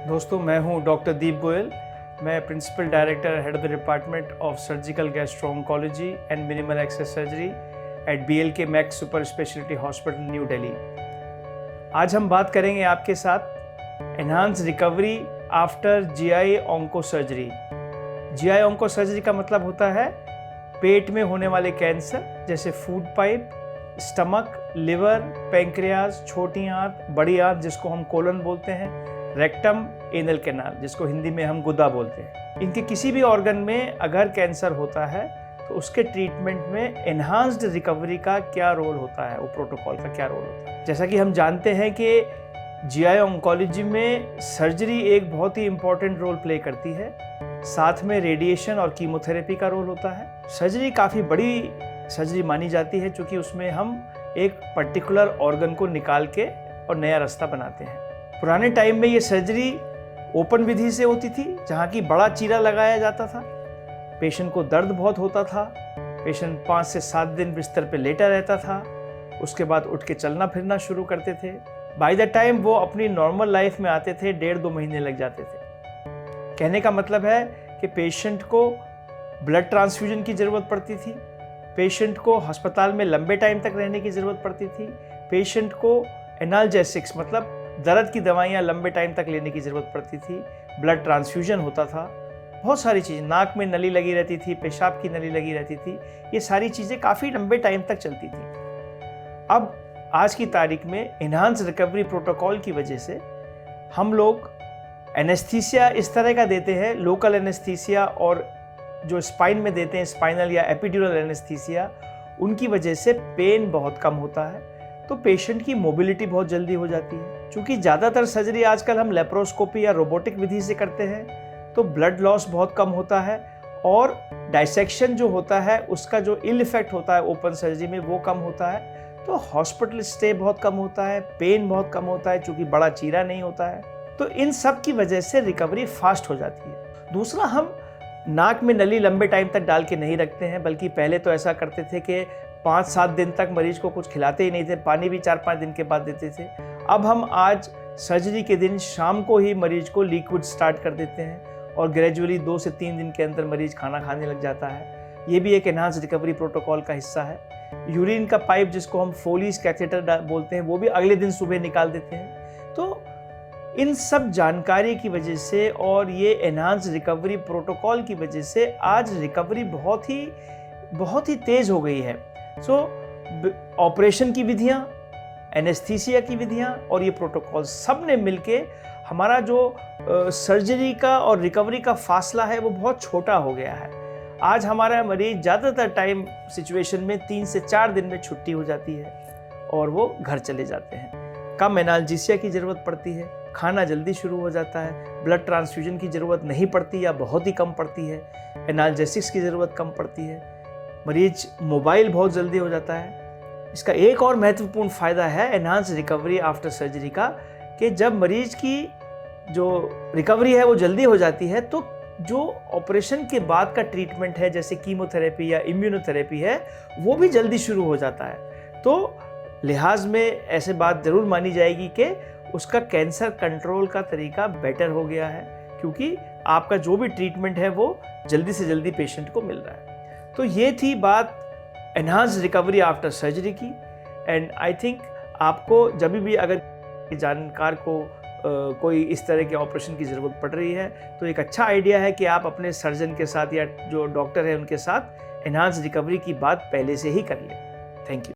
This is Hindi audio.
दोस्तों, मैं हूं डॉक्टर दीप गोयल। मैं principal director head of the department of surgical gastro oncology and minimal access surgery at BLK Max super speciality hospital New Delhi. आज हम बात करेंगे आपके साथ enhanced recovery after GI onco surgery. GI onco surgery का मतलब होता है पेट में होने वाले कैंसर जैसे food pipe, stomach, liver, pancreas, छोटी आंत, बड़ी आंत जिसको हम कोलन बोलते हैं, रेक्टम, एनल कैनाल जिसको हिंदी में हम गुदा बोलते हैं। इनके किसी भी ऑर्गन में अगर कैंसर होता है तो उसके ट्रीटमेंट में एनहांस्ड रिकवरी का क्या रोल होता है, वो प्रोटोकॉल का क्या रोल होता है। जैसा कि हम जानते हैं कि GI ऑन्कोलॉजी में सर्जरी एक बहुत ही इंपॉर्टेंट रोल प्ले करती है, साथ में रेडिएशन और कीमोथेरेपी का रोल होता है। सर्जरी काफ़ी बड़ी सर्जरी मानी जाती है क्योंकि उसमें हम एक पर्टिकुलर ऑर्गन को निकाल के और नया रास्ता बनाते हैं। पुराने टाइम में ये सर्जरी ओपन विधि से होती थी, जहाँ की बड़ा चीरा लगाया जाता था। पेशेंट को दर्द बहुत होता था, पेशेंट 5 से 7 दिन बिस्तर पे लेटा रहता था, उसके बाद उठ के चलना फिरना शुरू करते थे। बाय द टाइम वो अपनी नॉर्मल लाइफ में आते थे 1.5-2 महीने लग जाते थे। कहने का मतलब है कि पेशेंट को ब्लड ट्रांसफ्यूजन की ज़रूरत पड़ती थी, पेशेंट को अस्पताल में लंबे टाइम तक रहने की ज़रूरत पड़ती थी, पेशेंट को एनाल्जेसिक्स मतलब दर्द की दवाइयाँ लंबे टाइम तक लेने की ज़रूरत पड़ती थी, ब्लड ट्रांसफ्यूजन होता था, बहुत सारी चीज़ें, नाक में नली लगी रहती थी, पेशाब की नली लगी रहती थी, ये सारी चीज़ें काफ़ी लंबे टाइम तक चलती थी। अब आज की तारीख में एनहांस रिकवरी प्रोटोकॉल की वजह से हम लोग एनेस्थीसिया इस तरह का देते हैं, लोकल एनेस्थीसिया और जो स्पाइन में देते हैं स्पाइनल या एपिड्यूरल एनेस्थीसिया, उनकी वजह से पेन बहुत कम होता है, तो पेशेंट की मोबिलिटी बहुत जल्दी हो जाती है। क्योंकि ज़्यादातर सर्जरी आजकल हम लेप्रोस्कोपी या रोबोटिक विधि से करते हैं, तो ब्लड लॉस बहुत कम होता है और डाइसेक्शन जो होता है उसका जो इल इफेक्ट होता है ओपन सर्जरी में वो कम होता है, तो हॉस्पिटल स्टे बहुत कम होता है, पेन बहुत कम होता है क्योंकि बड़ा चीरा नहीं होता है। तो इन सब की वजह से रिकवरी फास्ट हो जाती है। दूसरा, हम नाक में नली लंबे टाइम तक डाल के नहीं रखते हैं, बल्कि पहले तो ऐसा करते थे कि 5-7 दिन तक मरीज को कुछ खिलाते ही नहीं थे, पानी भी 4-5 दिन के बाद देते थे। अब हम आज सर्जरी के दिन शाम को ही मरीज को लिक्विड स्टार्ट कर देते हैं और ग्रेजुअली 2 से 3 दिन के अंदर मरीज खाना खाने लग जाता है। ये भी एक एनहांस रिकवरी प्रोटोकॉल का हिस्सा है। यूरिन का पाइप जिसको हम फोलीज कैथेटर बोलते हैं, वो भी अगले दिन सुबह निकाल देते हैं। तो इन सब जानकारी की वजह से और ये एनहांस रिकवरी प्रोटोकॉल की वजह से आज रिकवरी बहुत ही तेज़ हो गई है। ऑपरेशन की विधियाँ, एनेस्थीसिया की विधियाँ और ये प्रोटोकॉल सब ने मिलके हमारा जो सर्जरी का और रिकवरी का फासला है वो बहुत छोटा हो गया है। आज हमारा मरीज ज़्यादातर टाइम सिचुएशन में 3 से 4 दिन में छुट्टी हो जाती है और वो घर चले जाते हैं। कम एनाल्जेसिया की ज़रूरत पड़ती है, खाना जल्दी शुरू हो जाता है, ब्लड ट्रांसफ्यूजन की ज़रूरत नहीं पड़ती या बहुत ही कम पड़ती है, एनाल्जेसिक्स की ज़रूरत कम पड़ती है, मरीज मोबाइल बहुत जल्दी हो जाता है। इसका एक और महत्वपूर्ण फ़ायदा है एनहांस रिकवरी आफ्टर सर्जरी का, कि जब मरीज की जो रिकवरी है वो जल्दी हो जाती है तो जो ऑपरेशन के बाद का ट्रीटमेंट है जैसे कीमोथेरेपी या इम्यूनोथेरेपी है वो भी जल्दी शुरू हो जाता है। तो लिहाज में ऐसे बात ज़रूर मानी जाएगी कि उसका कैंसर कंट्रोल का तरीका बेटर हो गया है, क्योंकि आपका जो भी ट्रीटमेंट है वो जल्दी से जल्दी पेशेंट को मिल रहा है। तो ये थी बात एनहांस रिकवरी आफ्टर सर्जरी की। एंड आई थिंक आपको जब भी अगर जानकार को कोई इस तरह के ऑपरेशन की ज़रूरत पड़ रही है तो एक अच्छा आइडिया है कि आप अपने सर्जन के साथ या जो डॉक्टर है उनके साथ एनहांस रिकवरी की बात पहले से ही कर लें। Thank you.